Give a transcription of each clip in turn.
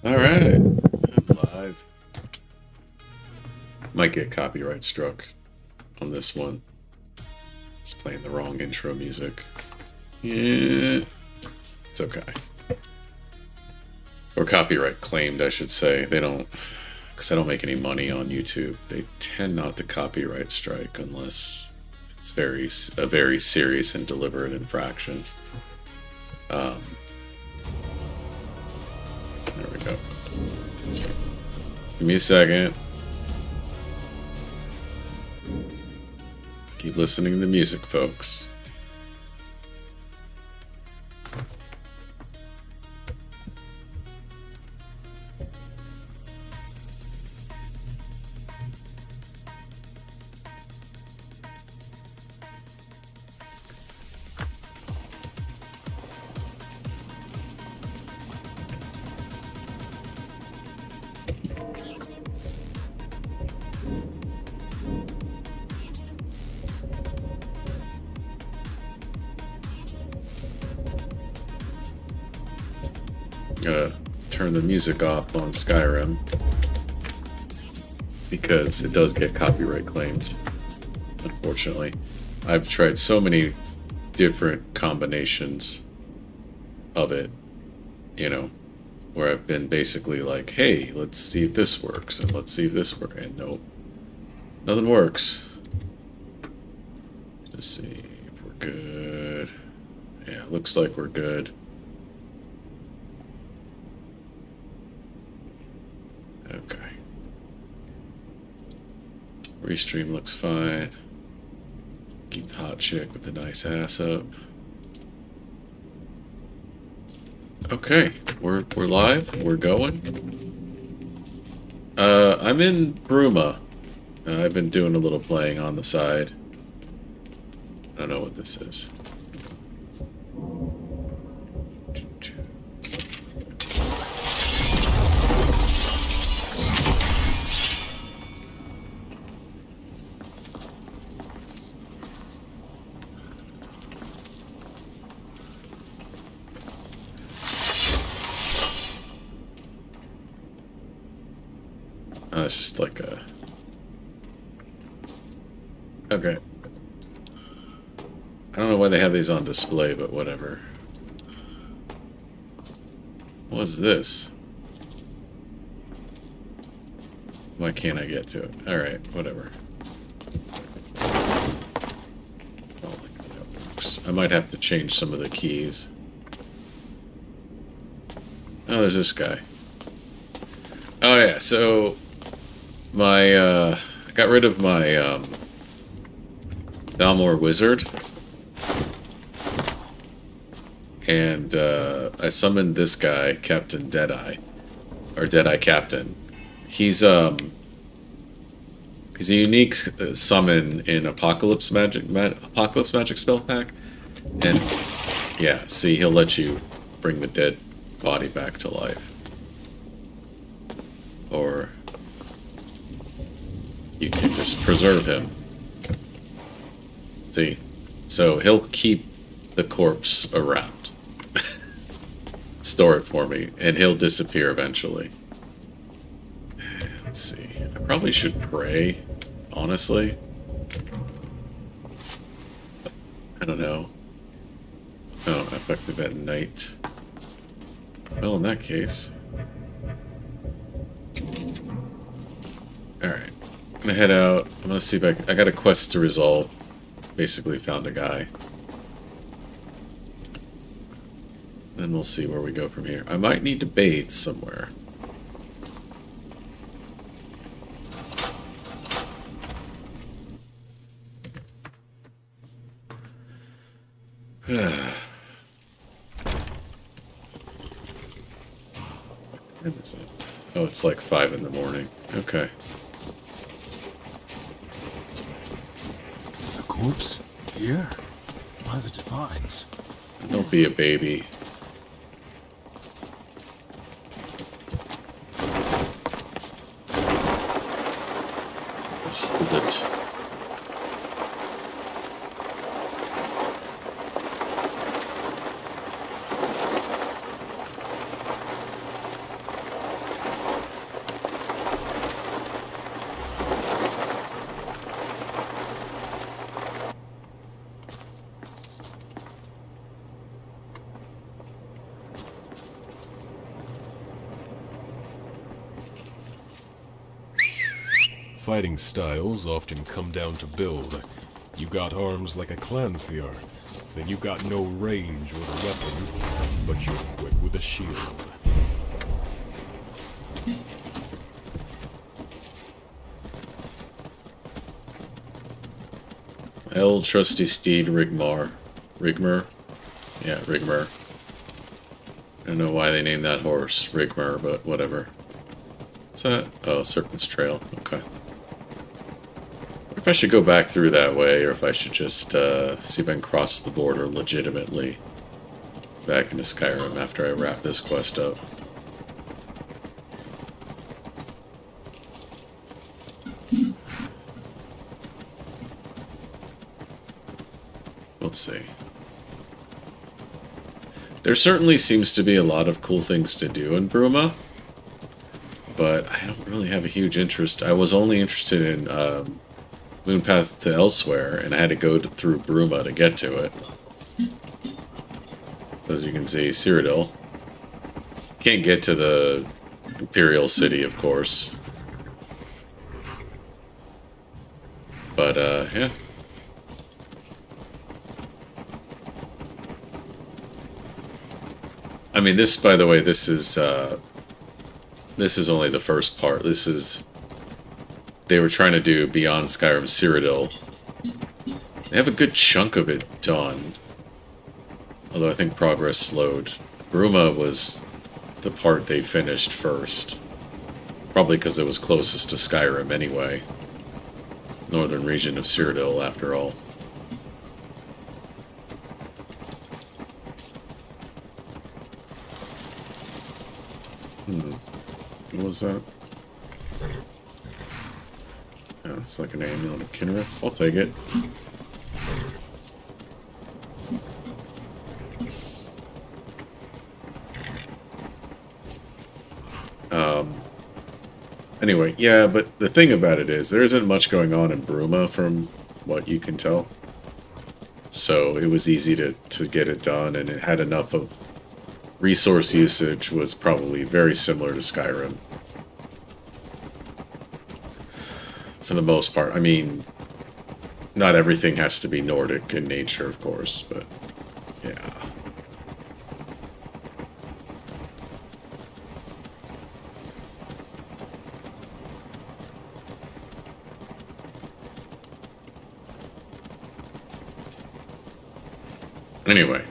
All right, I'm live. Might get copyright struck on this one. Just playing the wrong intro music. Yeah, it's okay. Or copyright claimed, I should say. They don't, because I don't make any money on YouTube. They tend not to copyright strike unless it's a very serious and deliberate infraction. There we go. Give me a second. Keep listening to the music, folks. Gotta turn the music off on Skyrim. because it does get copyright claimed, unfortunately. I've tried so many different combinations of it, you know, where I've been basically like, hey, let's see if this works, and let's see if this works, and nope, nothing works. Let's see if we're good. Yeah, looks like we're good. Okay. Restream looks fine. Keep the hot chick with the nice ass up. Okay, we're live. We're going. I'm in Bruma. I've been doing a little playing on the side. I don't know what this is. Oh, it's just like a... Okay. I don't know why they have these on display, but whatever. What's this? Why can't I get to it? Alright, whatever. I don't like how that works. I might have to change some of the keys. Oh, there's this guy. Oh yeah, so... I got rid of my, Dalmor Wizard. And, I summoned this guy, Captain Deadeye. Or Deadeye Captain. He's a unique summon in Apocalypse Magic spell pack. And, yeah, see, he'll let you bring the dead body back to life. Or... you can just preserve him. See? So he'll keep the corpse around. Store it for me, and he'll disappear eventually. Let's see. I probably should pray, honestly. I don't know. Oh, effective at night. Well, in that case... Alright. I'm gonna head out. I'm gonna see if I got a quest to resolve. Basically found a guy. Then we'll see where we go from here. I might need to bathe somewhere. Oh, it's like 5 in the morning. Okay. A corpse? Here? By the divines. Don't be a baby. Hold it. Fighting styles often come down to build. You got arms like a clanfiar, then you got no range with a weapon, but you're quick with a shield. My old trusty steed, Rigmar. Rigmer? Yeah, Rigmer. I don't know why they named that horse Rigmer, but whatever. What's that? Oh, Serpent's Trail. Okay. If I should go back through that way, or if I should just see if I can cross the border legitimately back into Skyrim after I wrap this quest up. Let's see. There certainly seems to be a lot of cool things to do in Bruma, but but I don't really have a huge interest. I was only interested in Moonpath to Elsewhere, and I had to go through Bruma to get to it. So as you can see, Cyrodiil. Can't get to the Imperial City, of course. But, yeah. I mean, this, by the way, this is only the first part. This is... They were trying to do Beyond Skyrim Cyrodiil. They have a good chunk of it done. Although I think progress slowed. Bruma was the part they finished first. Probably because it was closest to Skyrim anyway. Northern region of Cyrodiil, after all. What was that? Oh, it's like an amulet of Kinrith. I'll take it. Anyway, yeah, but the thing about it is, there isn't much going on in Bruma from what you can tell. So it was easy to get it done, and it had enough of... Resource usage was probably very similar to Skyrim. For the most part. I mean, not everything has to be Nordic in nature, of course, but yeah. Anyway.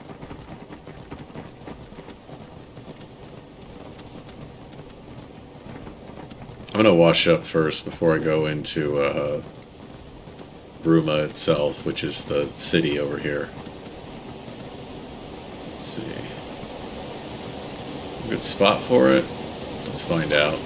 I'm gonna wash up first before I go into Bruma itself, which is the city over here. Let's see. Good spot for it? Let's find out.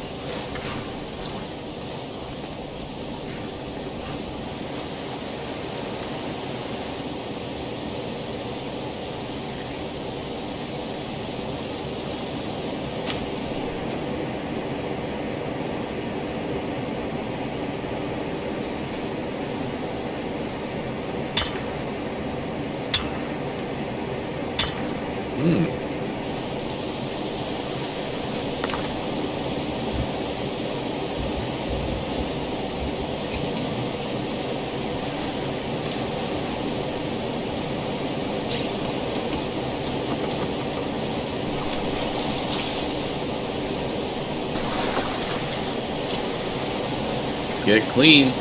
Get clean.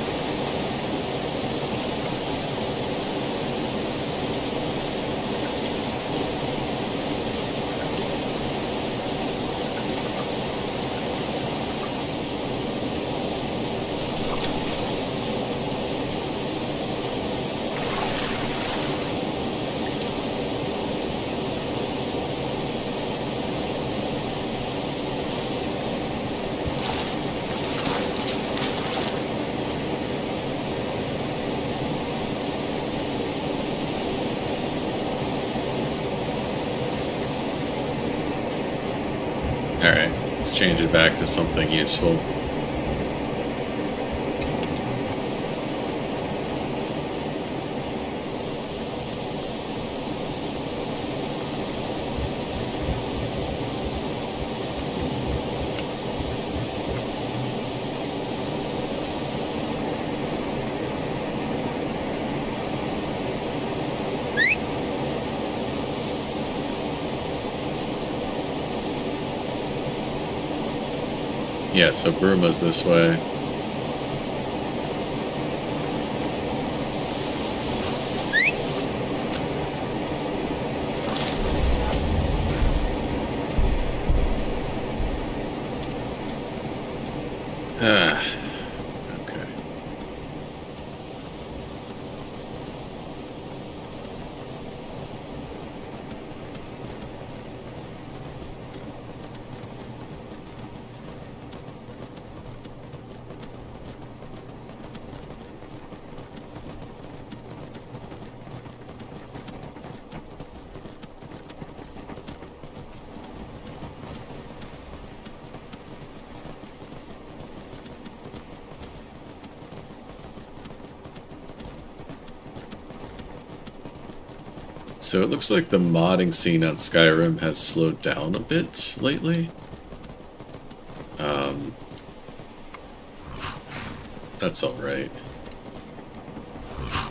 Alright, let's change it back to something useful. Yeah, so Bruma's this way. Okay. So it looks like the modding scene on Skyrim has slowed down a bit lately. That's alright.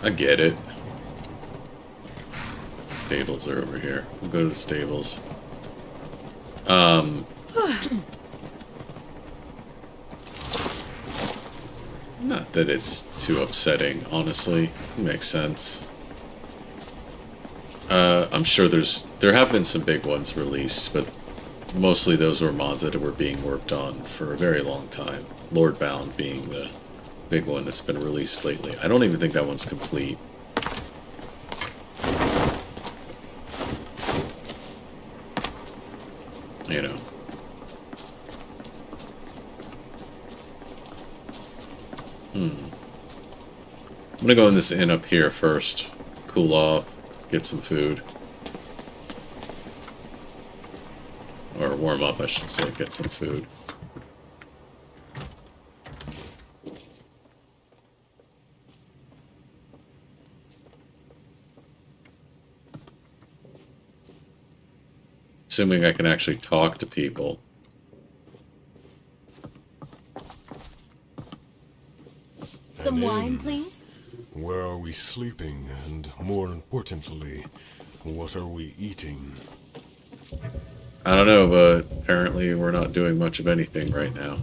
I get it. Stables are over here. We'll go to the stables. Not that it's too upsetting, honestly. It makes sense. I'm sure there have been some big ones released, but mostly those were mods that were being worked on for a very long time. Lordbound being the big one that's been released lately. I don't even think that one's complete. You know. I'm gonna go in this inn up here first. Cool off. Get some food. Or warm up, I should say. Get some food. Assuming I can actually talk to people. Some wine, please? Where are we sleeping? And more importantly, what are we eating? I don't know, but apparently we're not doing much of anything right now.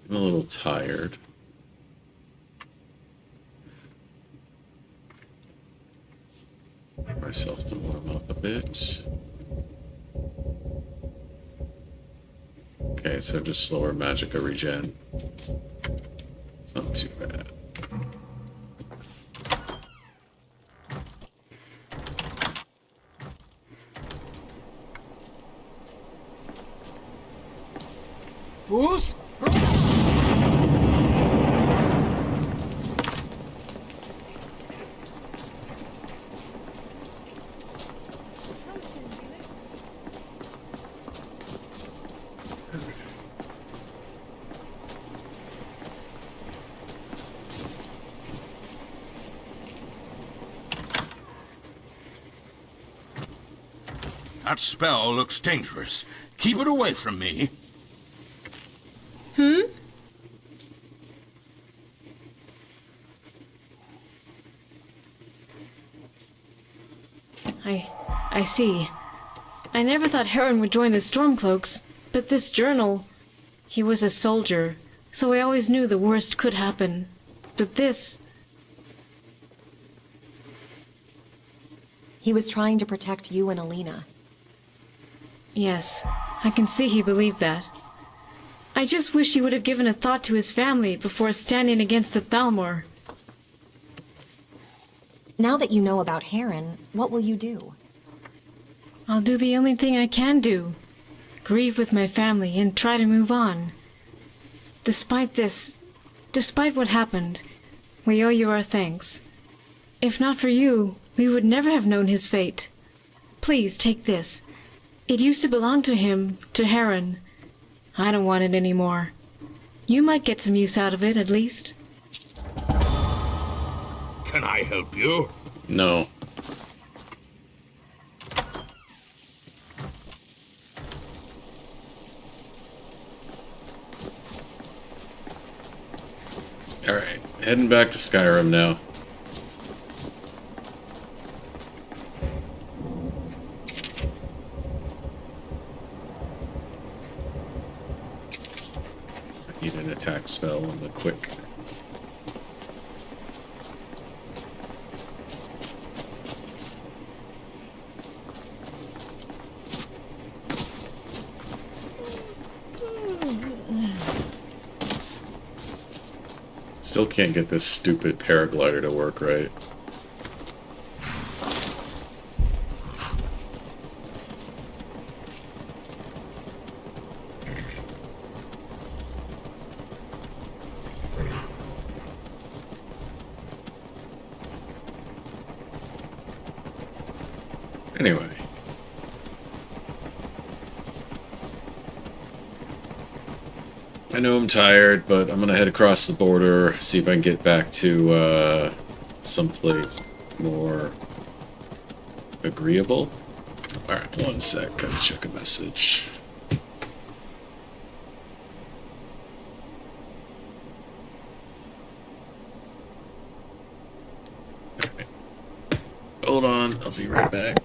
I'm a little tired. Myself to warm up a bit. Okay, so just slower magicka regen. It's not too bad. Fools! That spell looks dangerous. Keep it away from me. I see. I never thought Heron would join the Stormcloaks, but this journal... He was a soldier, so I always knew the worst could happen. But this... He was trying to protect you and Alina. Yes, I can see he believed that. I just wish he would have given a thought to his family before standing against the Thalmor. Now that you know about Heron, what will you do? I'll do the only thing I can do. Grieve with my family and try to move on. Despite what happened, we owe you our thanks. If not for you, we would never have known his fate. Please take this. It used to belong to him, to Heron. I don't want it anymore. You might get some use out of it, at least. Can I help you? No. Alright, heading back to Skyrim now. I need an attack spell on the quick. Still can't get this stupid paraglider to work right. Anyway. I know I'm tired, but I'm gonna head across the border, see if I can get back to someplace more agreeable. Alright, one sec, gotta check a message. Alright. Hold on, I'll be right back.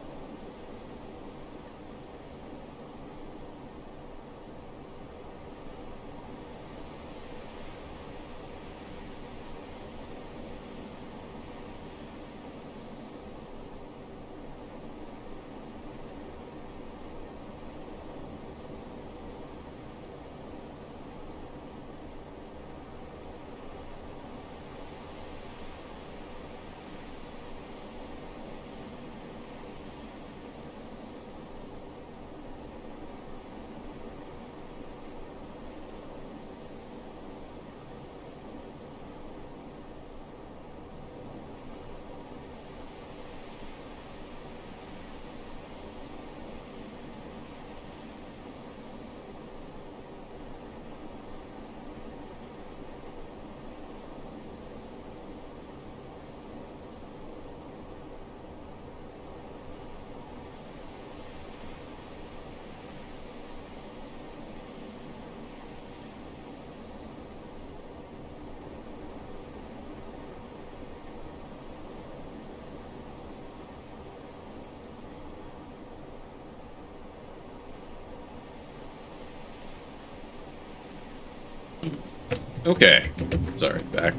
Okay, sorry, back.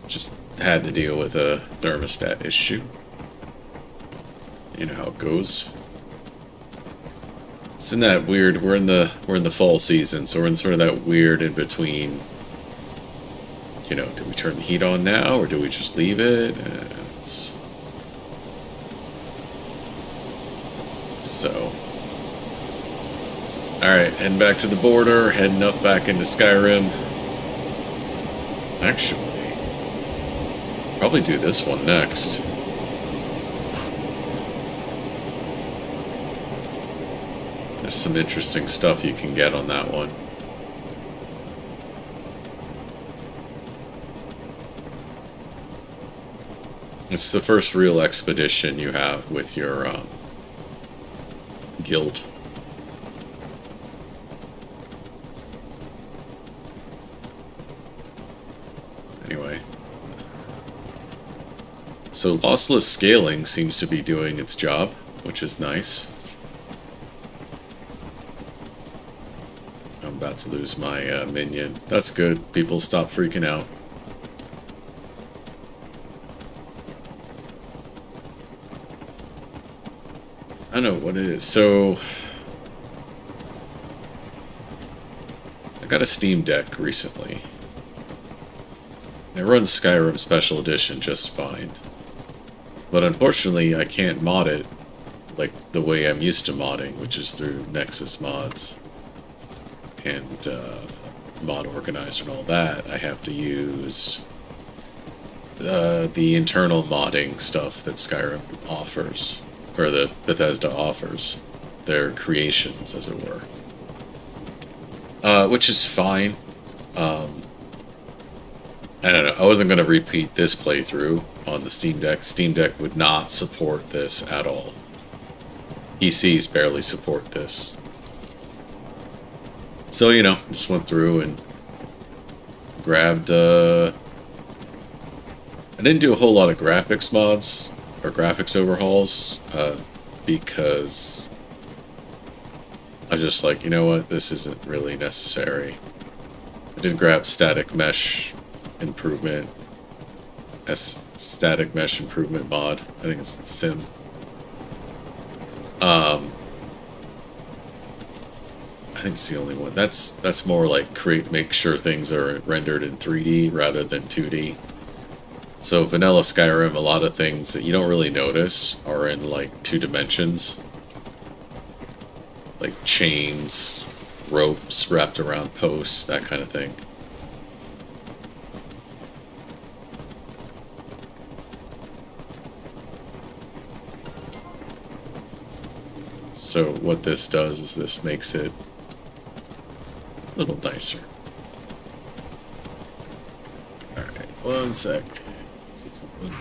Just had to deal with a thermostat issue. You know how it goes. It's in that weird. We're in the fall season, so we're in sort of that weird in between. You know, do we turn the heat on now or do we just leave it? So. Alright, heading back to the border, heading up back into Skyrim. Actually, probably do this one next. There's some interesting stuff you can get on that one. It's the first real expedition you have with your guild. Anyway. So lossless scaling seems to be doing its job, which is nice. I'm about to lose my minion. That's good. People stop freaking out. I don't know what it is. So I got a Steam Deck recently. It runs Skyrim Special Edition just fine. But unfortunately, I can't mod it like the way I'm used to modding, which is through Nexus mods and mod organizer and all that. I have to use the internal modding stuff that Skyrim offers, or that Bethesda offers. Their creations, as it were. Which is fine. I don't know, I wasn't going to repeat this playthrough on the Steam Deck. Steam Deck would not support this at all. PCs barely support this. So, you know, just went through and grabbed, I didn't do a whole lot of graphics mods, or graphics overhauls, because I was just like, you know what, this isn't really necessary. I did grab static mesh improvement, static mesh improvement mod. I think it's sim. I think it's the only one. That's more like make sure things are rendered in 3D rather than 2D. So vanilla Skyrim, a lot of things that you don't really notice are in like 2 dimensions, like chains, ropes wrapped around posts, that kind of thing. So what this does is this makes it a little nicer. One sec. See something.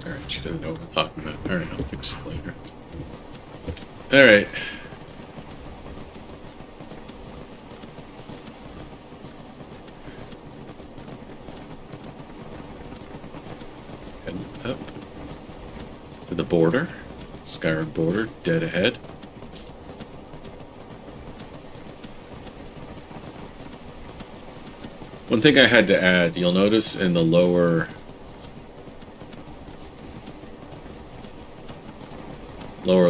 Alright, she doesn't know what I'm talking about. Alright, I'll fix it later. Alright. Heading up to the border. Skyrim border, dead ahead. One thing I had to add, you'll notice in the lower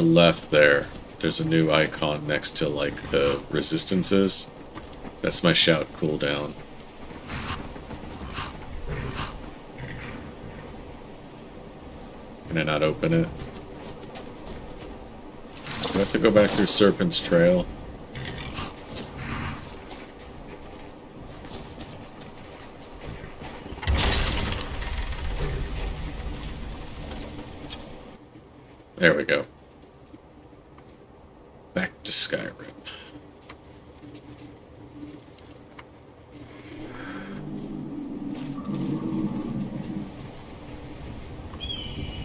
left there's a new icon next to like the resistances. That's my shout cooldown. Can I not open it? Do I have to go back through Serpent's Trail? There we go. Back to Skyrim.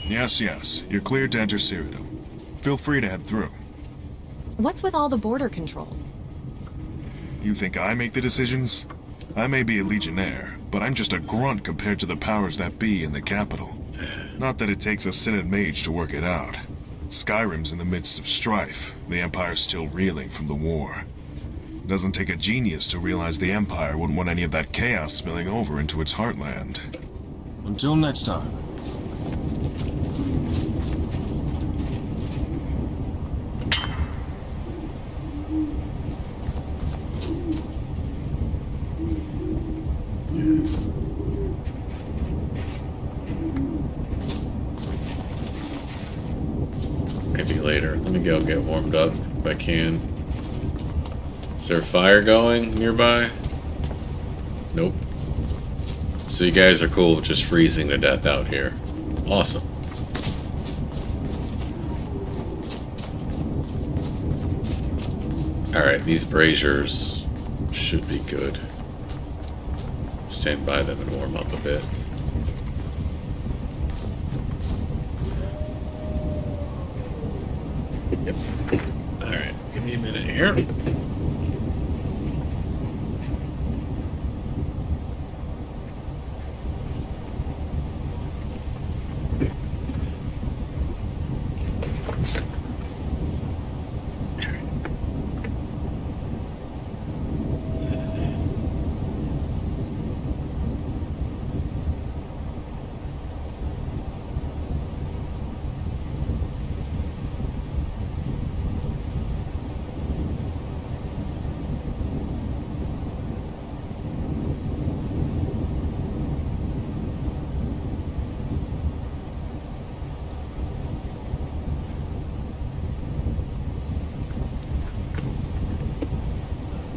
Yes. You're cleared to enter Cyrodiil. Feel free to head through. What's with all the border control? You think I make the decisions? I may be a legionnaire, but I'm just a grunt compared to the powers that be in the capital. Not that it takes a Synod mage to work it out. Skyrim's in the midst of strife, the Empire's still reeling from the war. It doesn't take a genius to realize the Empire wouldn't want any of that chaos spilling over into its heartland. Until next time. Maybe later. Let me go get warmed up if I can. Is there a fire going nearby? Nope. So you guys are cool with just freezing to death out here. Awesome. Alright, these braziers should be good. Stand by them and warm up a bit. Yep. Alright, give me a minute here.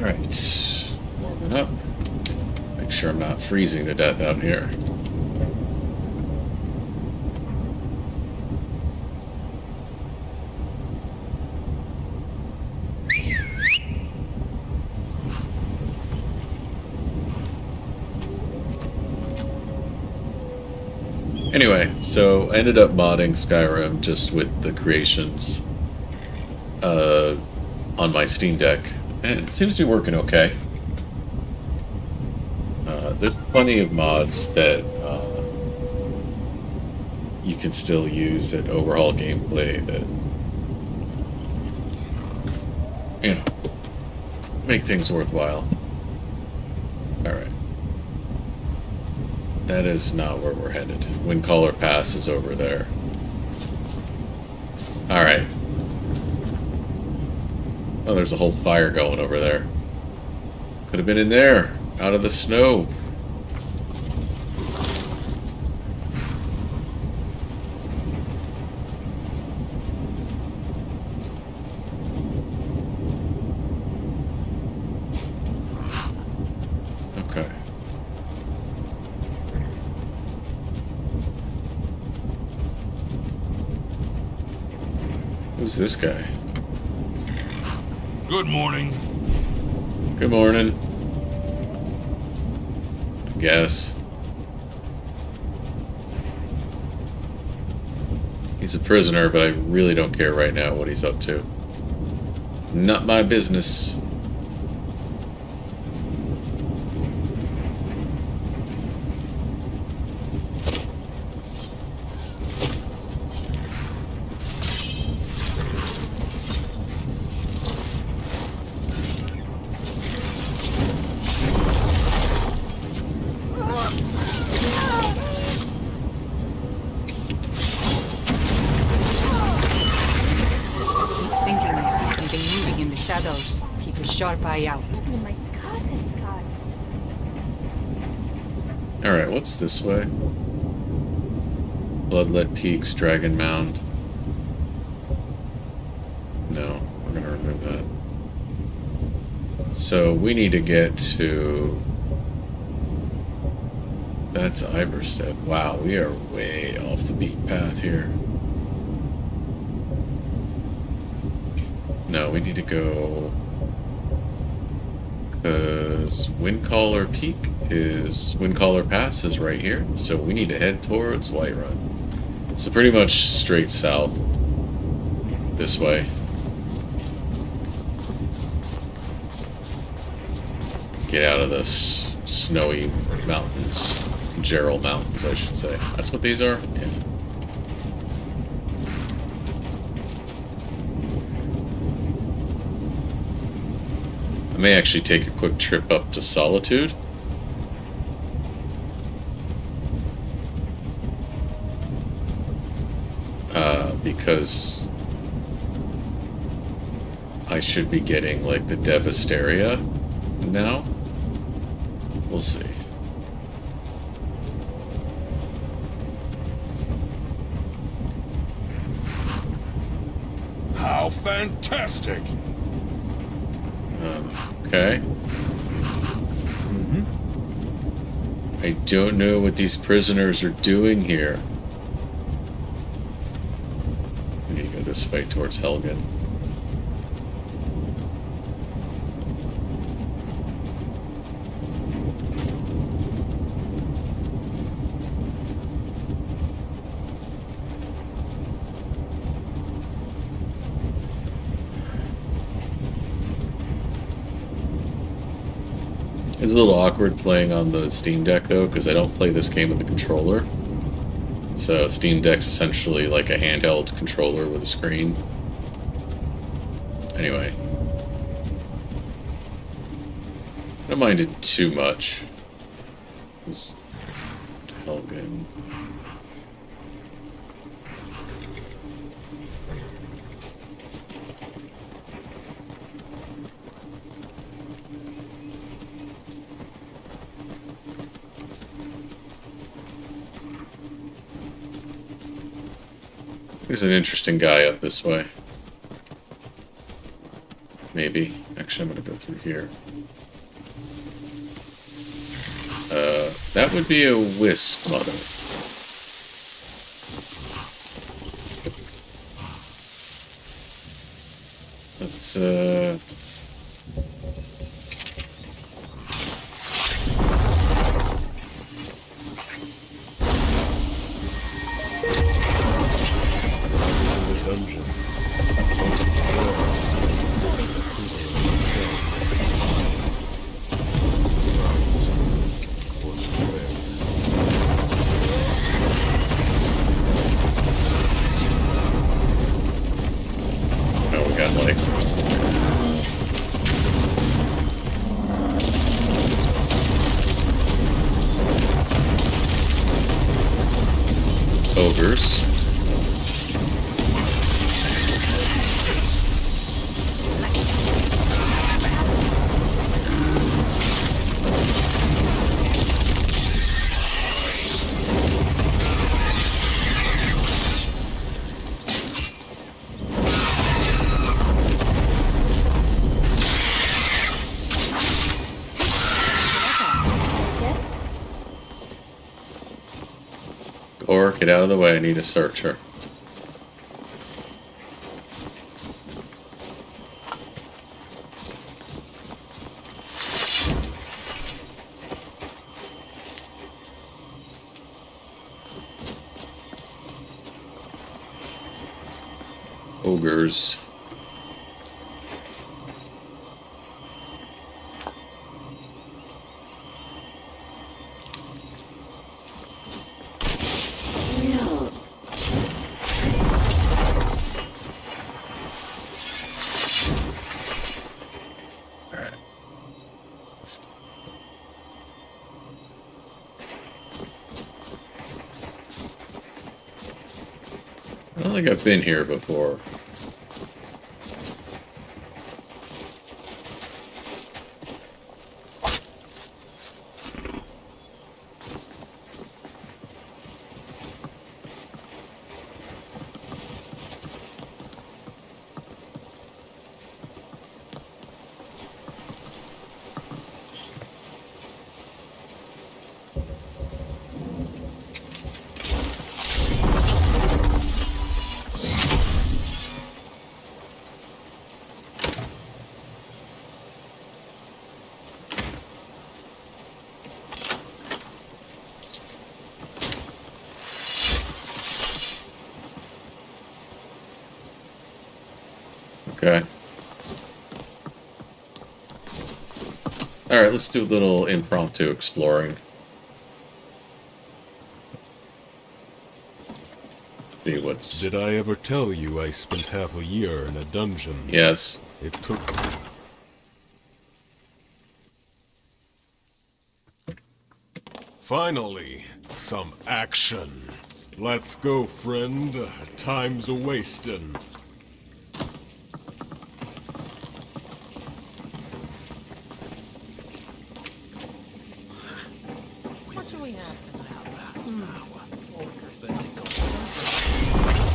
Alright, warming up. Make sure I'm not freezing to death out here. Anyway, so I ended up modding Skyrim just with the creations on my Steam Deck. And it seems to be working okay. There's plenty of mods that you can still use that overhaul gameplay that, you know, make things worthwhile. Alright. That is not where we're headed. Windcaller Pass is over there. Alright. Oh, there's a whole fire going over there. Could have been in there, out of the snow. Okay. Who's this guy? Good morning. Good morning. I guess. He's a prisoner, but I really don't care right now what he's up to. Not my business. Shadows. Keep a sharp eye out. My scars have scars. Alright, what's this way? Bloodlet Peaks, Dragon Mound. No, we're gonna remove that. So we need to get to... That's Iverstead. Wow, we are way off the beaten path here. No, we need to go... Because Windcaller Peak is... Windcaller Pass is right here, so we need to head towards Whiterun. So pretty much straight south. This way. Get out of the snowy mountains. Gerald Mountains, I should say. That's what these are? Yeah. I may actually take a quick trip up to Solitude. Because I should be getting, like, the Devastaria now. We'll see. How fantastic! Okay. I don't know what these prisoners are doing here. We need to go this way towards Helgen. It's a little awkward playing on the Steam Deck though, because I don't play this game with the controller. So Steam Deck's essentially like a handheld controller with a screen. Anyway. I don't mind it too much. It's Helgen. There's an interesting guy up this way. Maybe. Actually, I'm gonna go through here. That would be a wisp mother. Let's, ogres. Or get out of the way, I need to search her. ogres. I don't think I've been here before. Okay. Alright, let's do a little impromptu exploring. See what's... Did I ever tell you I spent half a year in a dungeon? Yes. It took... Finally, some action. Let's go, friend. Time's a-wastin'.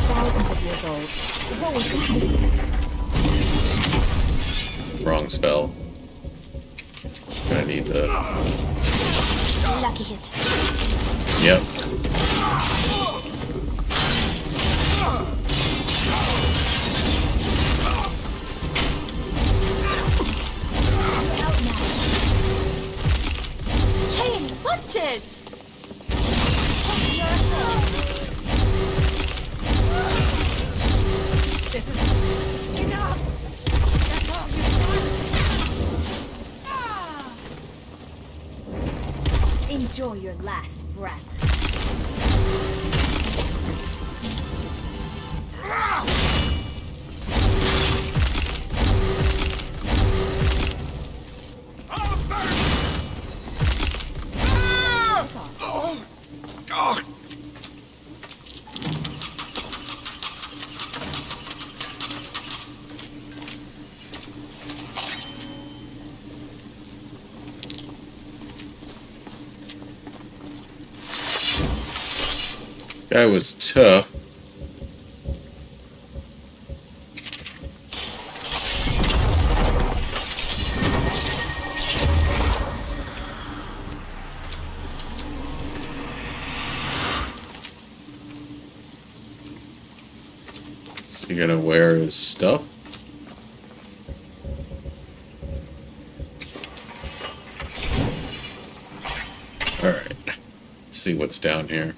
Thousands of years old. What was that? Wrong spell. Gonna need the... Lucky hit. Yep. Hey, watch it! This is enough. That's all you've done. Enjoy your last breath. Guy was tough. Is he gonna wear his stuff? Alright. Let's see what's down here.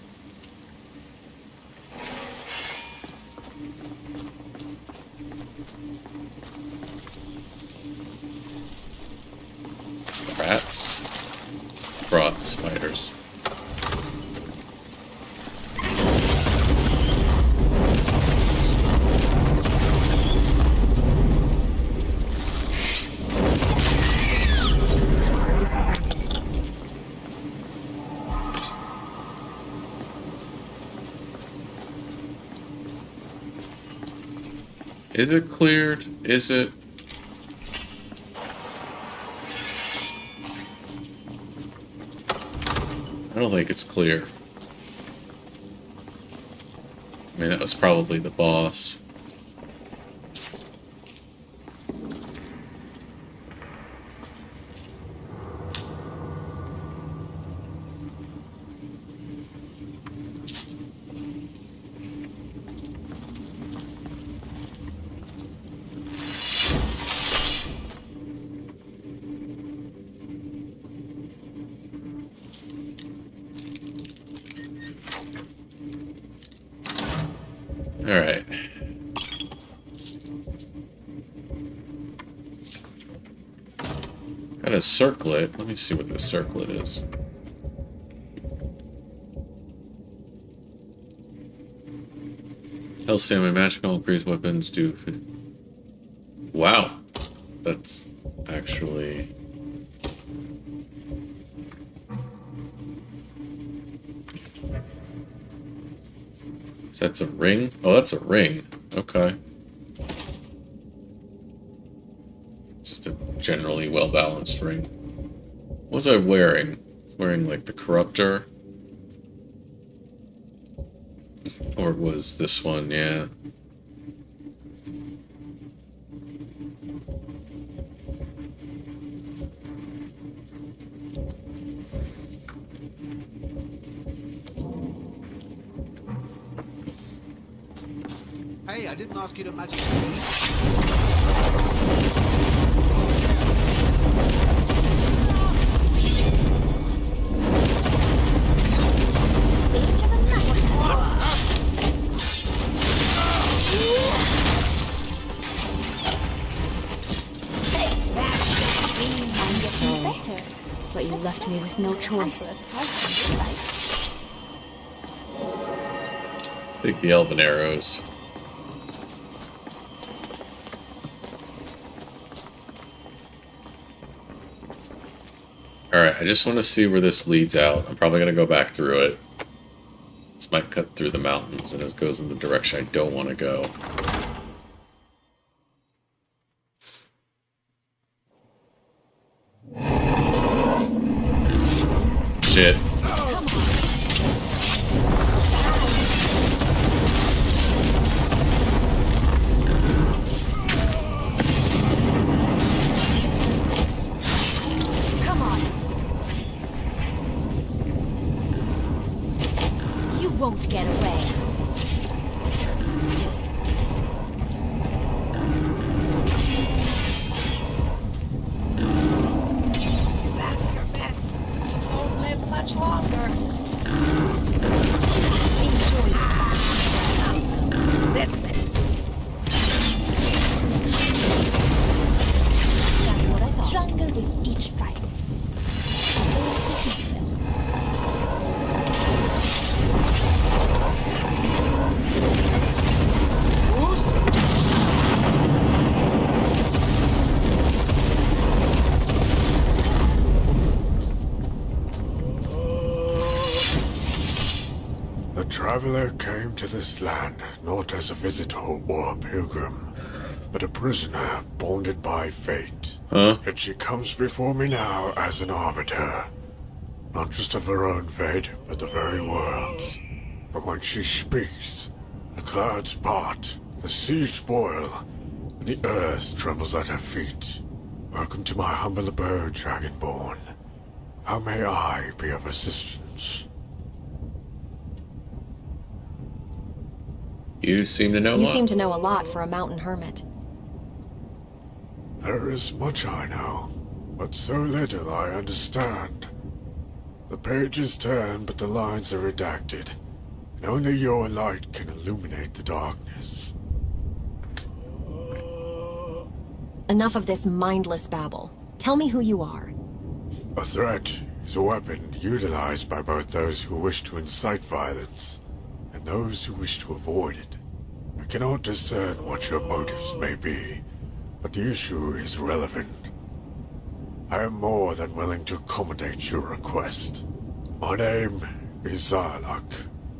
Rats. Frog spiders. Disappointed. Is it cleared? Is it? I don't think it's clear. I mean, that was probably the boss. Alright. Got a circlet. Let me see what this circlet is. Hell stamina, magical, increased weapons do. Wow. That's actually. That's a ring? Oh, that's a ring. Okay. Just a generally well-balanced ring. What was I wearing? I was wearing, like, the Corruptor. Or was this one, yeah. Hey, I didn't ask you to magic. Age of Enlightenment. I'm getting better, but you left me with no choice. Take the elven arrows. Alright, I just want to see where this leads out. I'm probably going to go back through it. This might cut through the mountains, and it goes in the direction I don't want to go. Shit. Won't get away. That's your best. You won't live much longer. Enjoy your Listen. That's what I thought. Stronger with each fight. The traveler came to this land not as a visitor or a pilgrim, but a prisoner bonded by fate. Huh? Yet she comes before me now as an arbiter, not just of her own fate, but the very world's. For when she speaks, the clouds part, the seas boil, and the earth trembles at her feet. Welcome to my humble abode, Dragonborn. How may I be of assistance? You seem to know a You lot. seem to know a lot for a mountain hermit. There is much I know, but so little I understand. The pages turn, but the lines are redacted, and only your light can illuminate the darkness. Enough of this mindless babble. Tell me who you are. A threat is a weapon utilized by both those who wish to incite violence and those who wish to avoid it. I cannot discern what your motives may be, but the issue is relevant. I am more than willing to accommodate your request. My name is Zarlak.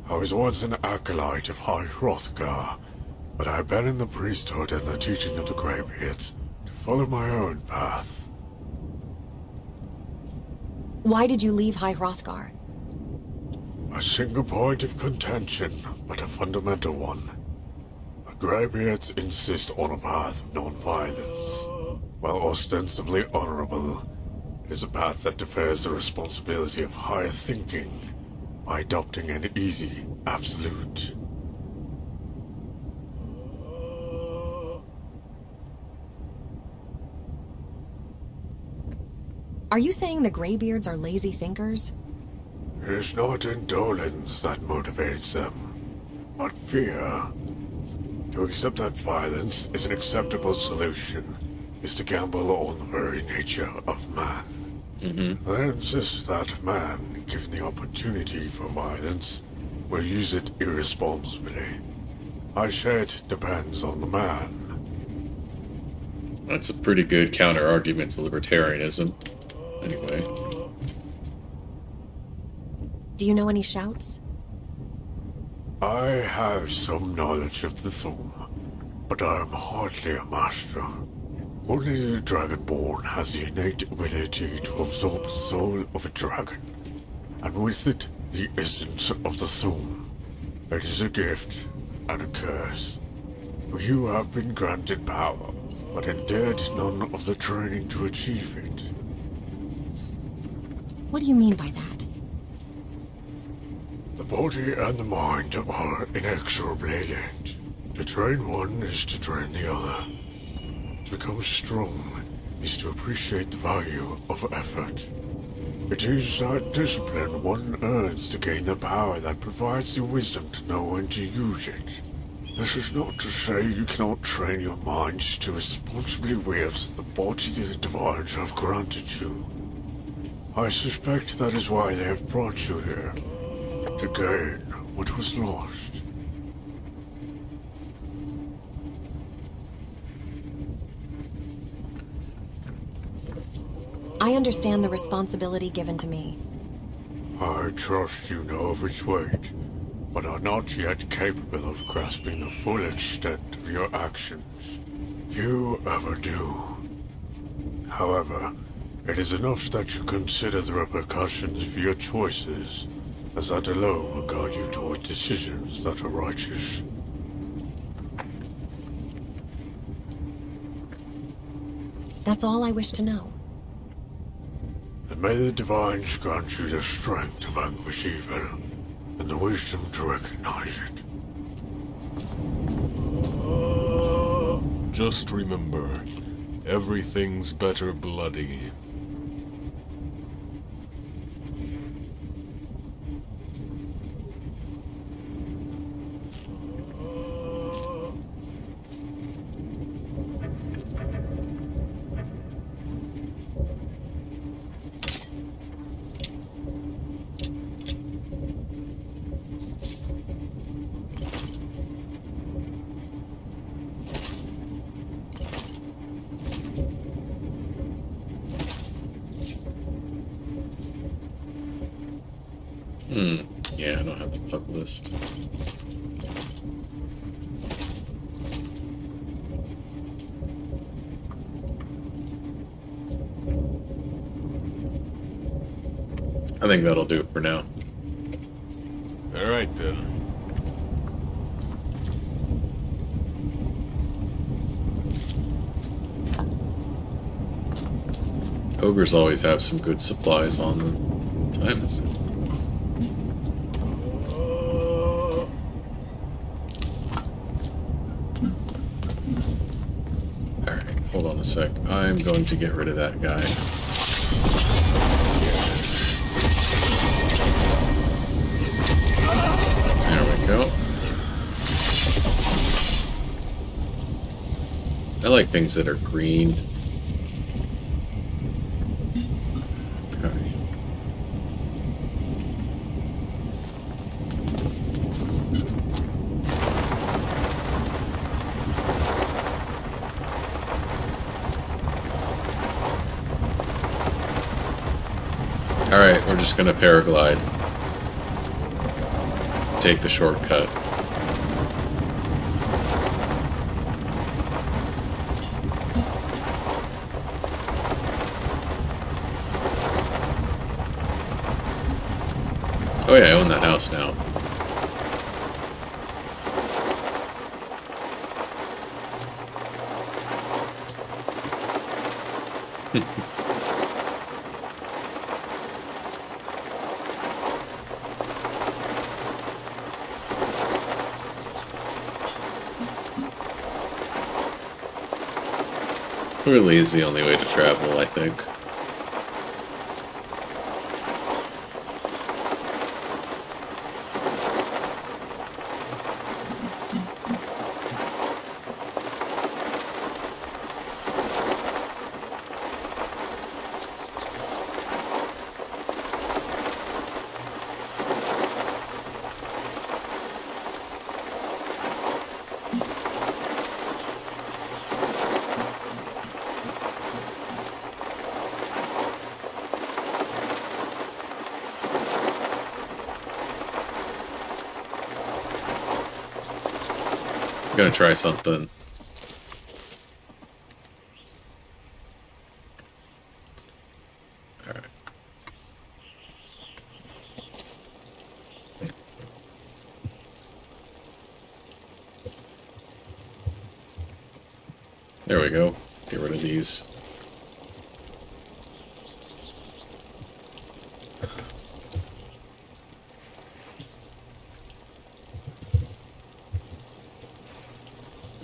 I was once an acolyte of High Hrothgar, but I abandoned the priesthood and the teaching of the Greybeards to follow my own path. Why did you leave High Hrothgar? A single point of contention, but a fundamental one. The Greybeards insist on a path of non-violence. While ostensibly honorable, it is a path that defers the responsibility of higher thinking by adopting an easy absolute. Are you saying the Greybeards are lazy thinkers? It is not indolence that motivates them, but fear. To accept that violence is an acceptable solution is to gamble on the very nature of man. They insist that man, given the opportunity for violence, will use it irresponsibly. I say it depends on the man. That's a pretty good counter-argument to libertarianism. Anyway. Do you know any shouts? I have some knowledge of the Thum, but I am hardly a master. Only the Dragonborn has the innate ability to absorb the soul of a dragon, and with it, the essence of the Thum. It is a gift and a curse. You have been granted power, but endured none of the training to achieve it. What do you mean by that? The body and the mind are inexorably linked. To train one is to train the other. To become strong is to appreciate the value of effort. It is that discipline one earns to gain the power that provides the wisdom to know when to use it. This is not to say you cannot train your mind to responsibly wield the body the divines have granted you. I suspect that is why they have brought you here. To gain what was lost. I understand the responsibility given to me. I trust you know of its weight, but are not yet capable of grasping the full extent of your actions. Few ever do. However, it is enough that you consider the repercussions of your choices, as that alone will guide you toward decisions that are righteous. That's all I wish to know. And may the divines grant you the strength to vanquish evil, and the wisdom to recognize it. Just remember, everything's better bloody. Yeah, I don't have the pub list. I think that'll do it for now. Alright then. Ogres always have some good supplies on them. What time is it? Alright, hold on a sec. I'm going to get rid of that guy. There we go. I like things that are green. Alright, we're just gonna paraglide. Take the shortcut. Oh yeah, I own that house now. Really is the only way to travel, I think. gonna try something. Alright. There we go. Get rid of these.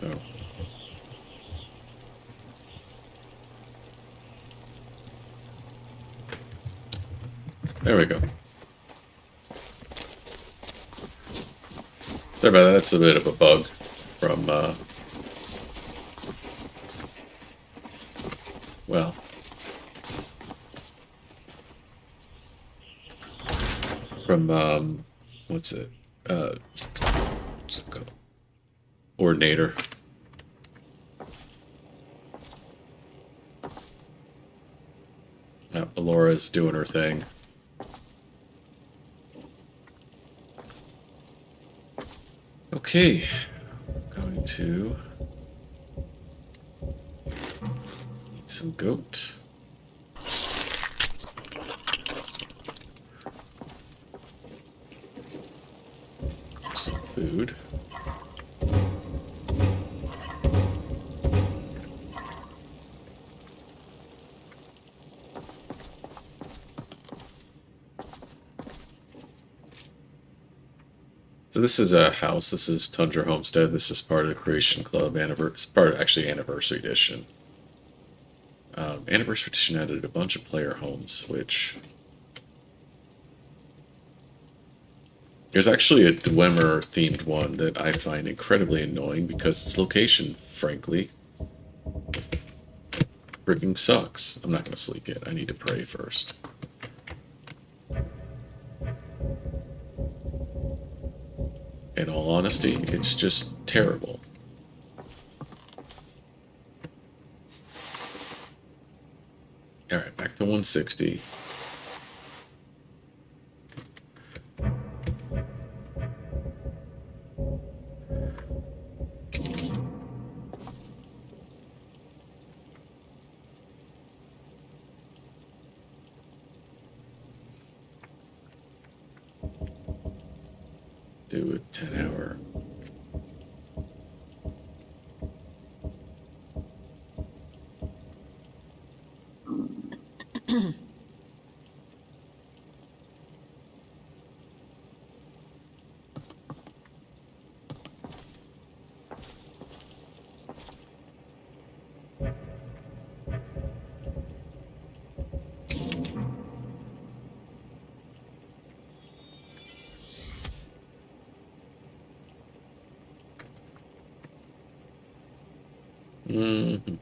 Oh. There we go. Sorry about that. That's a bit of a bug from, well, from, what's it? What's it called? Ordinator. Alora's doing her thing. Okay, going to eat some goat. Some food. So this is a house. This is Tundra Homestead. This is part of the Creation Club actually Anniversary Edition. Anniversary Edition added a bunch of player homes, which there's actually a Dwemer themed one that I find incredibly annoying because its location, frankly, freaking sucks. I'm not going to sleep yet. I need to pray first. In all honesty, it's just terrible. Alright, back to 160. Do a 10-hour. Mm-hmm.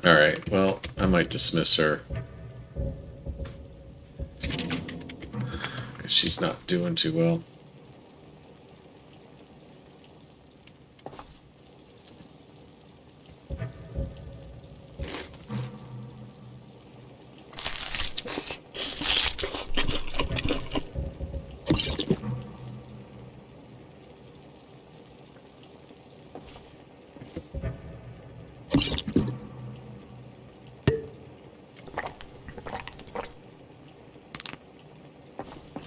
Alright, well, I might dismiss her. Because she's not doing too well.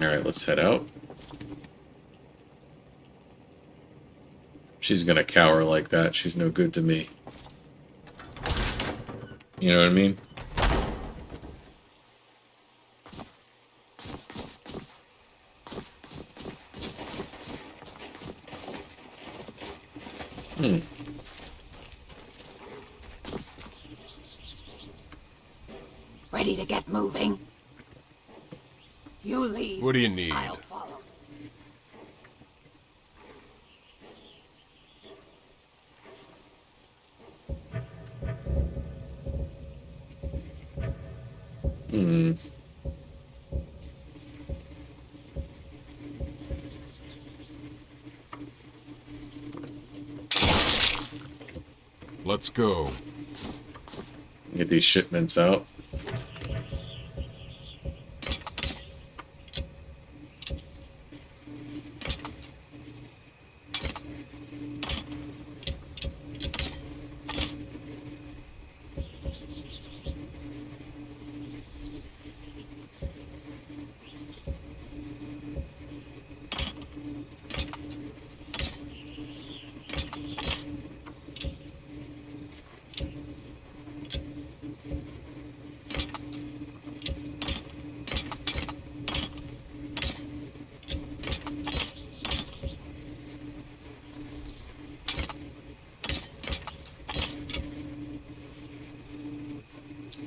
Alright, let's head out. She's gonna cower like that. She's no good to me. You know what I mean? Ready to get moving? You lead. What do you need? I'll follow. Let's go. Get these shipments out.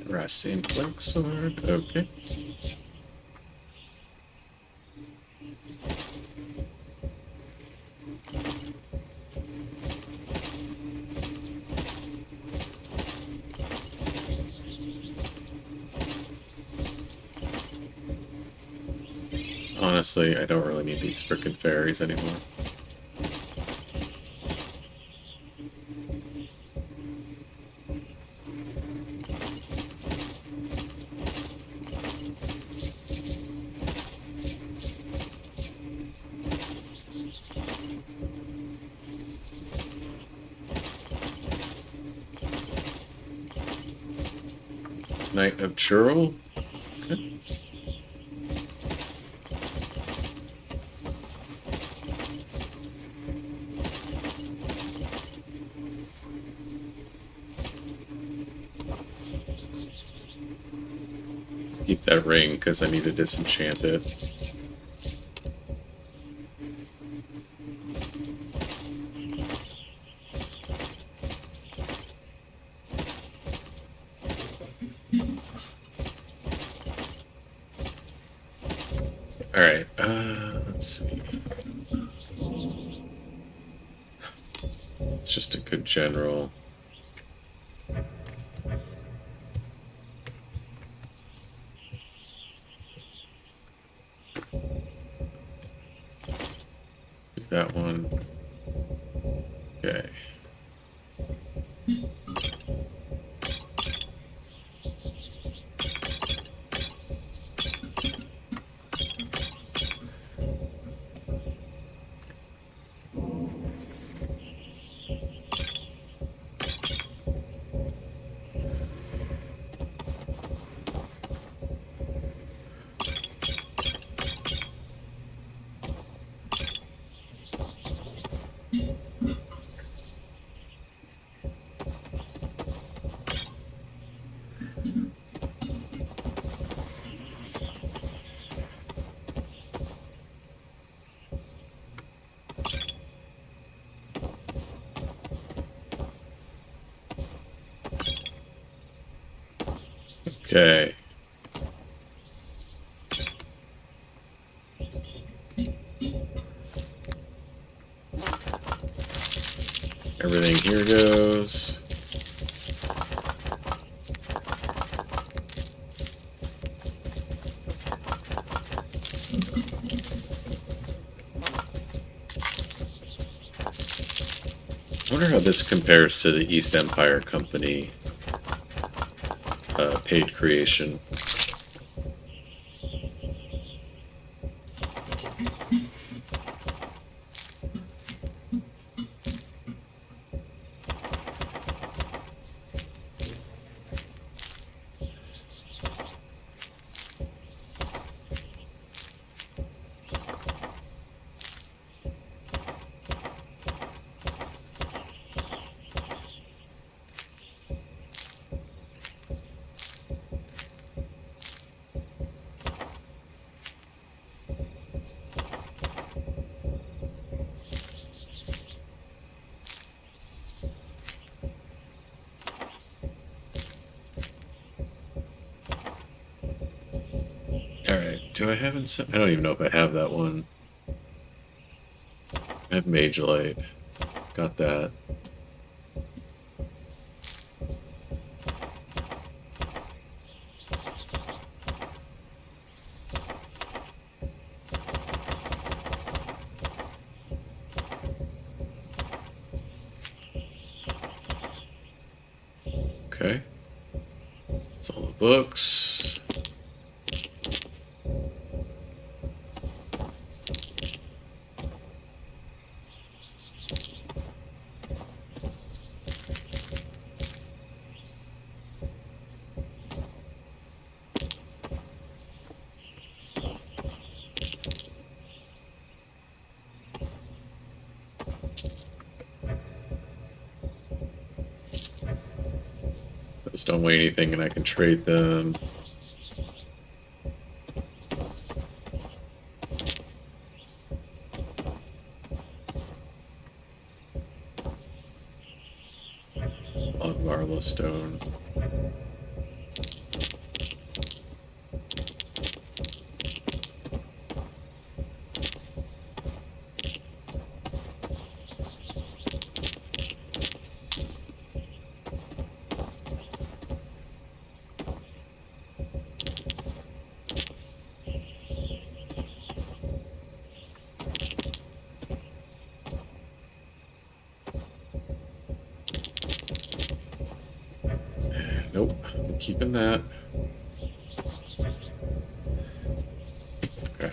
Racine Flink Sword, okay. Honestly, I don't really need these frickin' fairies anymore. Knight of Churl. Okay. Keep that ring because I need to disenchant it. Alright, let's see. It's just a good general. Keep that one. Okay. Okay. Everything here goes. I wonder how this compares to the East Empire Company paid creation. Do I have I don't even know if I have that one. I have Mage Light. Got that. Okay. That's all the books. Those don't weigh anything and I can trade them. On Marlow Stone. Nope, I'm keeping that. Okay.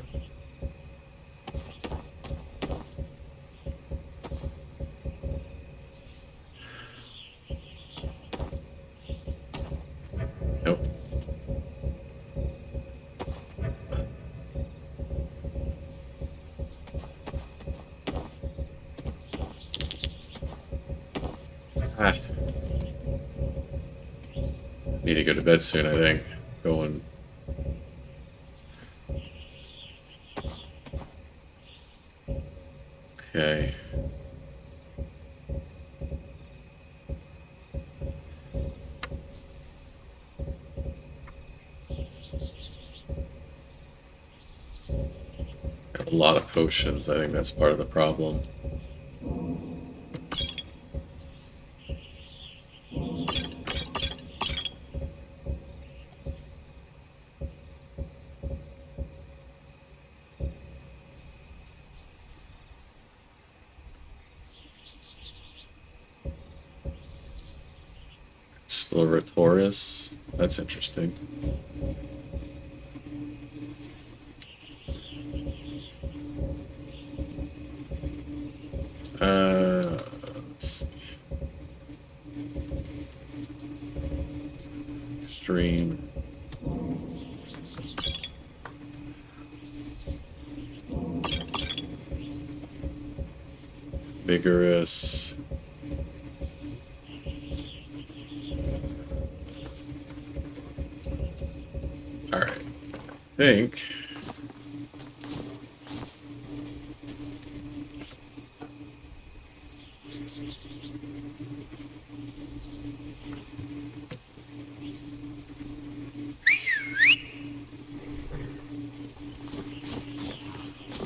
Nope. Ah. Need to go to bed soon, I think. Going. Okay. Got a lot of potions. I think that's part of the problem. Exploratorius. That's interesting. Let's see. Extreme. Vigorous. Alright. I think.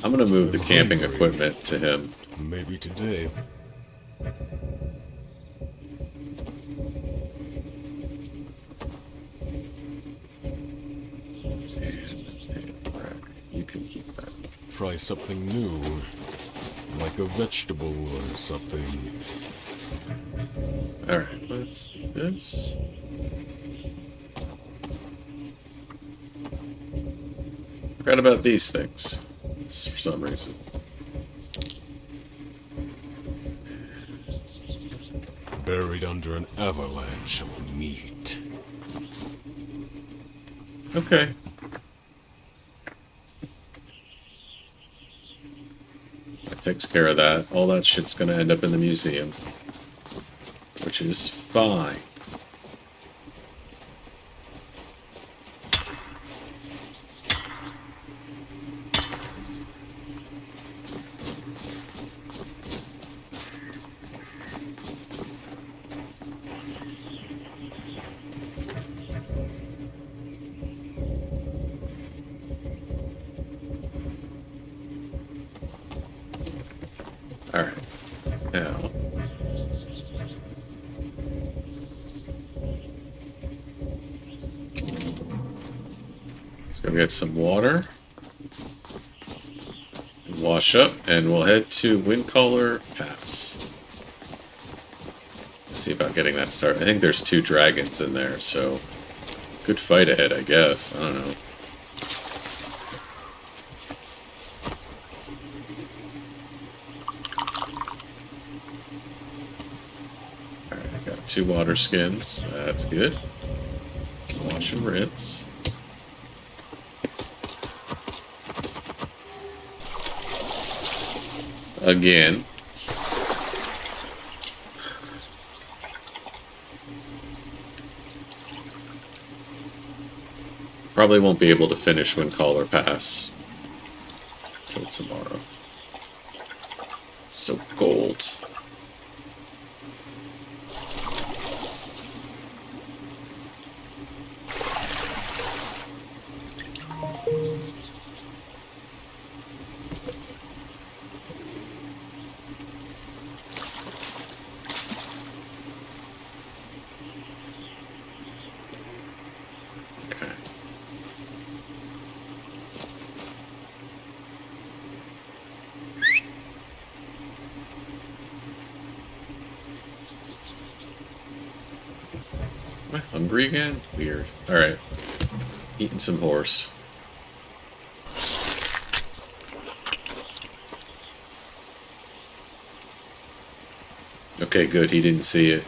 I'm gonna move the camping equipment to him. Maybe today. You can keep that. Try something new, like a vegetable or something. Alright, let's do this. Forgot about these things for some reason. Buried under an avalanche of meat. Okay. That takes care of that. All that shit's gonna end up in the museum. Which is fine. Alright. Now. Let's go get some water. Wash up, and we'll head to Windcaller Pass. See about getting that started. I think there's 2 dragons in there, so good fight ahead, I guess. I don't know. Alright, I got 2 water skins. That's good. Wash and rinse. Again. Probably won't be able to finish Windcaller Pass till tomorrow. So gold. Am I hungry again? Weird. Alright. Eating some horse. Okay, good. He didn't see it.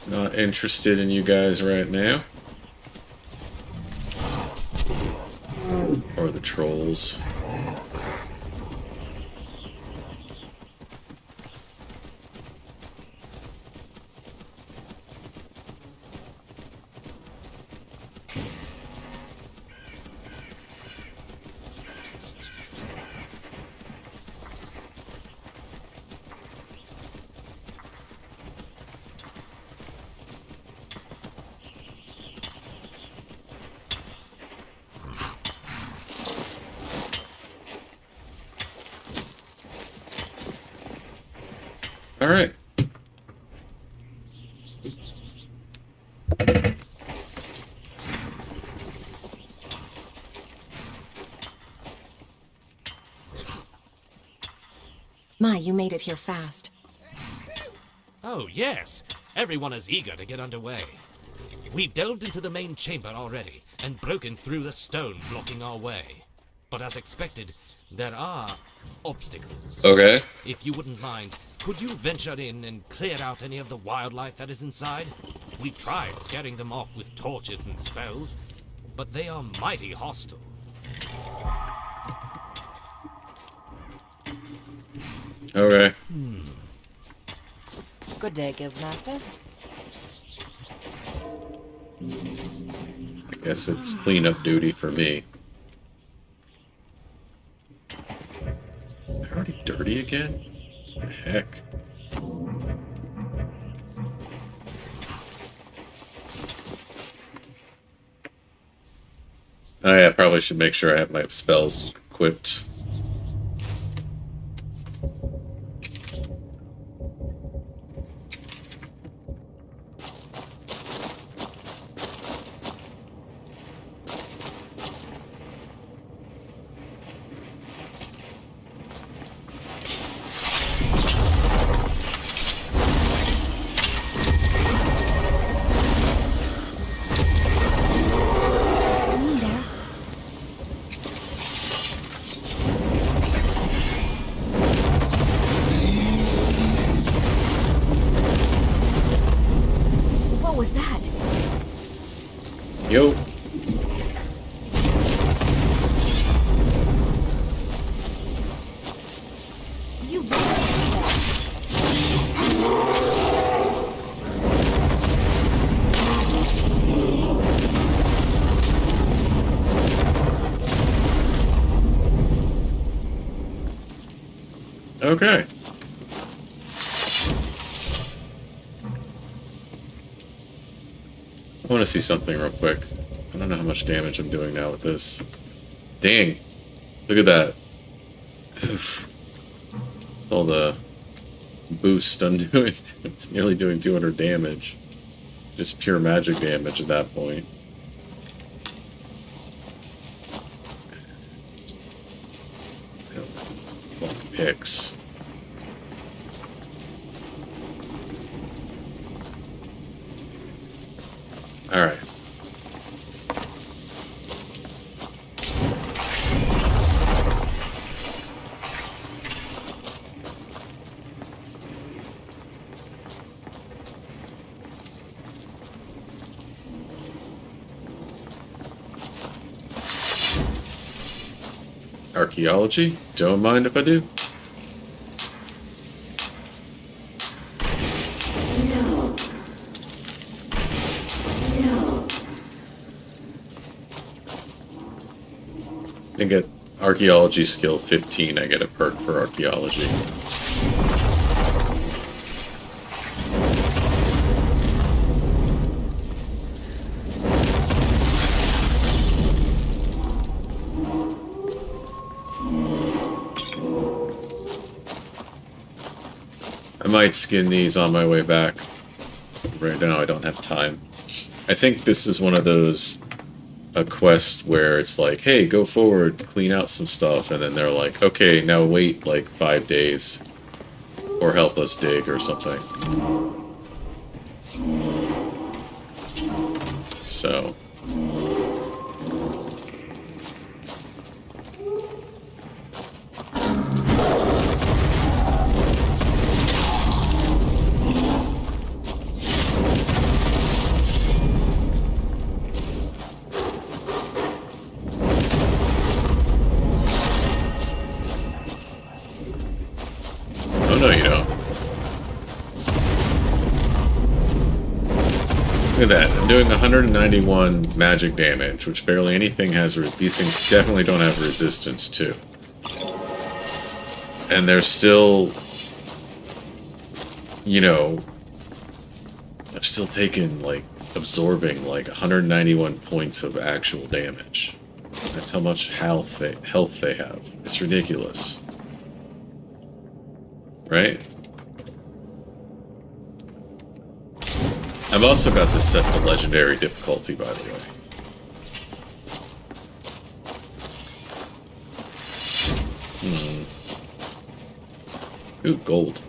Not interested in you guys right now. Or the trolls. All right. My, you made it here fast. Oh, yes. Everyone is eager to get underway. We've delved into the main chamber already and broken through the stone blocking our way. But as expected, there are obstacles. Okay. If you wouldn't mind, could you venture in and clear out any of the wildlife that is inside? We've tried scaring them off with torches and spells, but they are mighty hostile. Okay. Good day, Guildmaster. I guess it's cleanup duty for me. They're already dirty again? What the heck? Oh yeah, I probably should make sure I have my spells equipped. Yo. Okay. want to see something real quick. I don't know how much damage I'm doing now with this. Dang. Look at that. Oof. That's all the boost I'm doing. It's nearly doing 200 damage. Just pure magic damage at that point. Picks. Alright. Archaeology? Don't mind if I do. I get archaeology skill 15, I get a perk for archaeology. I might skin these on my way back. Right now I don't have time. I think this is one of those a quest where it's like, hey, go forward, clean out some stuff, and then they're like, okay, now wait like 5 days or help us dig or something. So no, you don't. Look at that. I'm doing 191 magic damage, which barely anything has. These things definitely don't have resistance to. And they're still, you know, I'm still taking, like, absorbing, like, 191 points of actual damage. That's how much health they have. It's ridiculous. Right? I've also got this set to legendary difficulty, by the way. Ooh, gold.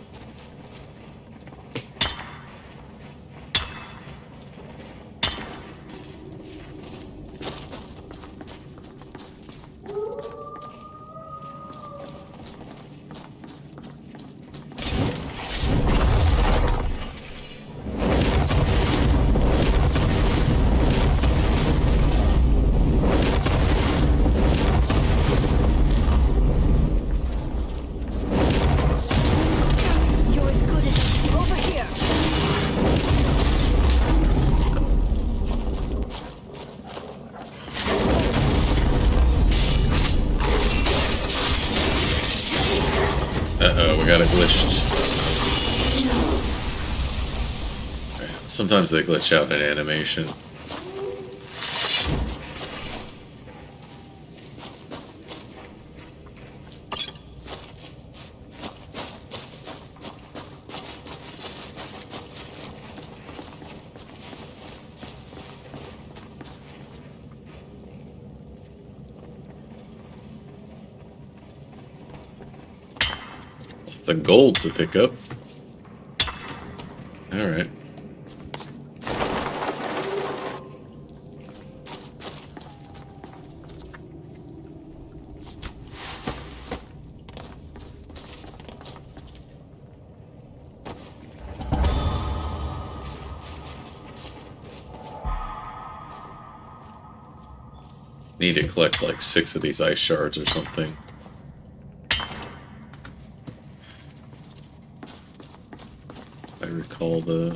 Uh-oh, we got a glitched. Sometimes they glitch out in animation. The gold to pick up. Alright. Need to collect like 6 of these ice shards or something. I recall the...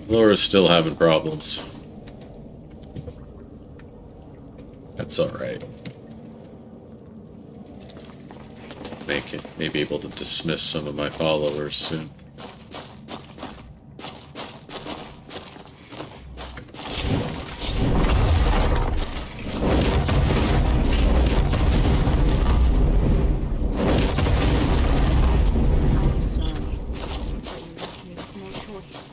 Laura's still having problems. That's alright. May be able to dismiss some of my followers soon. I'm sorry, but you left me with no choice.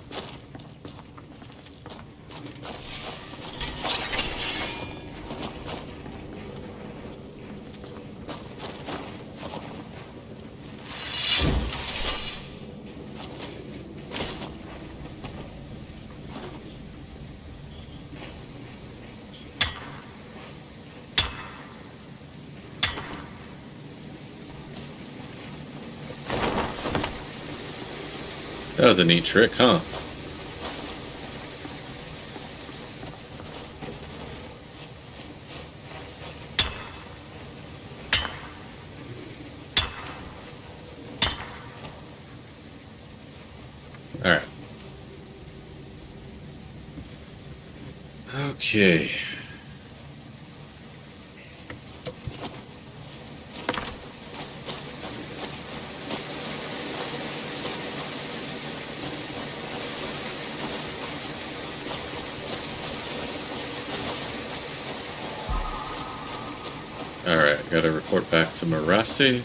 That was a neat trick, huh? Alright. Okay. Alright, gotta report back to Marassi.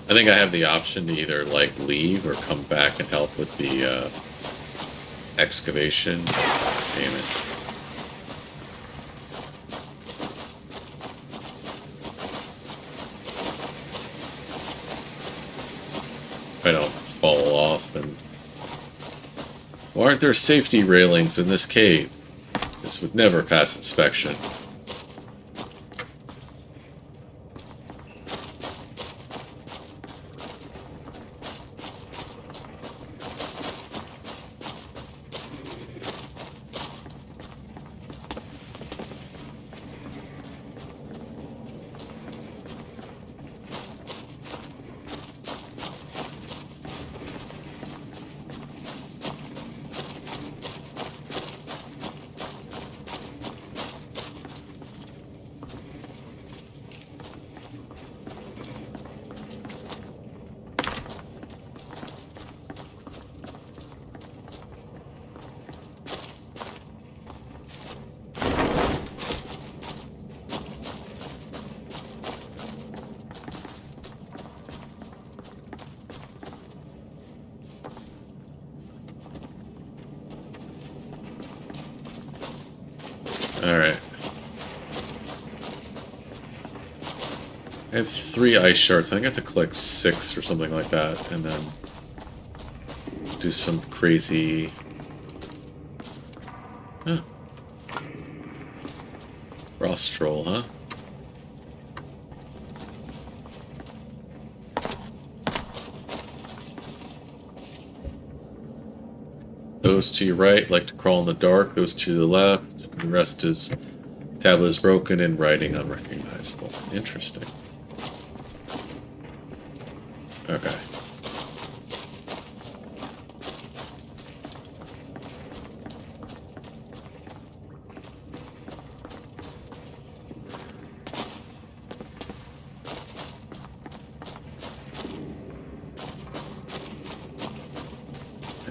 I think I have the option to either, like, leave or come back and help with the, excavation. Damn it. If I don't fall off and... Why aren't there safety railings in this cave? This would never pass inspection. Alright. I have 3 ice shards. I think I have to collect 6 or something like that, and then do some crazy... Huh. Rostrol, huh? Those to your right like to crawl in the dark. Those to the left. The rest is tablet is broken and writing unrecognizable. Interesting. Okay.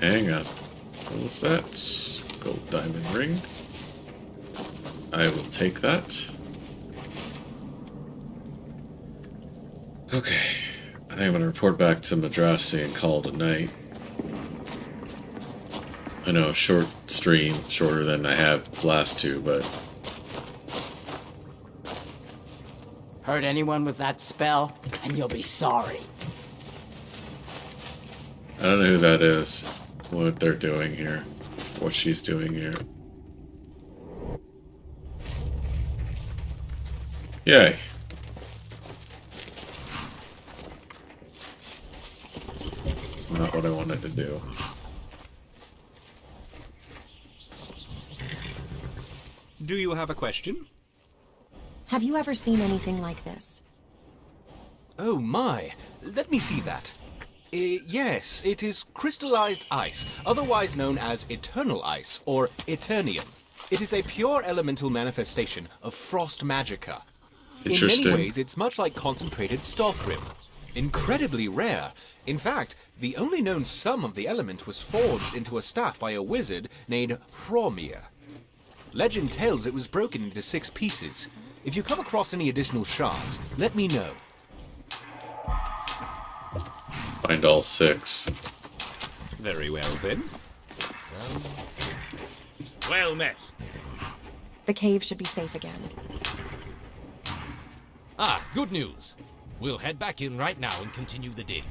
Hang on. What was that? Gold diamond ring. I will take that. Okay. I think I'm going to report back to Madrasi and call it a night. I know, short stream, shorter than I have last 2, but... Hurt anyone with that spell, and you'll be sorry. I don't know who that is, what they're doing here, what she's doing here. Yay. It's not what I wanted to do. Do you have a question? Have you ever seen anything like this? Oh my, let me see that. Yes, it is crystallized ice, otherwise known as eternal ice, or Eternium. It is a pure elemental manifestation of frost magicka. In many ways, it's much like concentrated Stalkrim. Incredibly rare. In fact, the only known sum of the element was forged into a staff by a wizard named Hromir. Legend tells it was broken into 6 pieces. If you come across any additional shards, let me know. Find all 6. Very well, then. Well met. The cave should be safe again. Ah, good news. We'll head back in right now and continue the dig.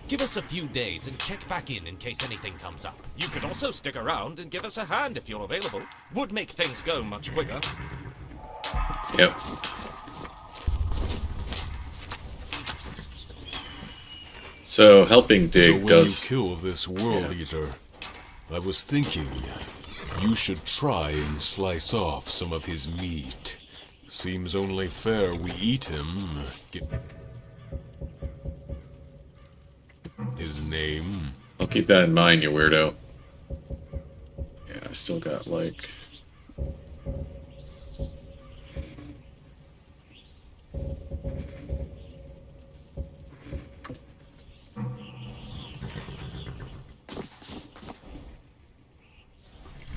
Give us a few days and check back in case anything comes up. You could also stick around and give us a hand if you're available. Would make things go much quicker. Yep. So helping dig when does. you kill this world eater, I was thinking you should try and slice off some of his meat. Seems only fair we eat him. His name? I'll keep that in mind, you weirdo. Yeah, I still got like.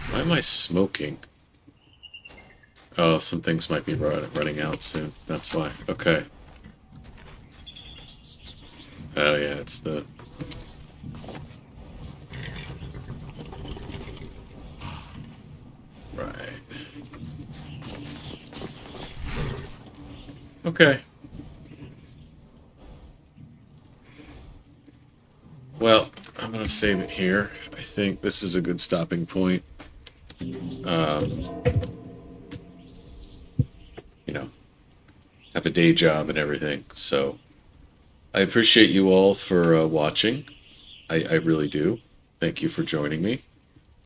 Why am I smoking? Oh, some things might be running out soon. That's why. Okay. Oh yeah, it's the... Right. Okay. Well, I'm gonna save it here. I think this is a good stopping point. You know, have a day job and everything. So, I appreciate you all for watching. I really do. Thank you for joining me.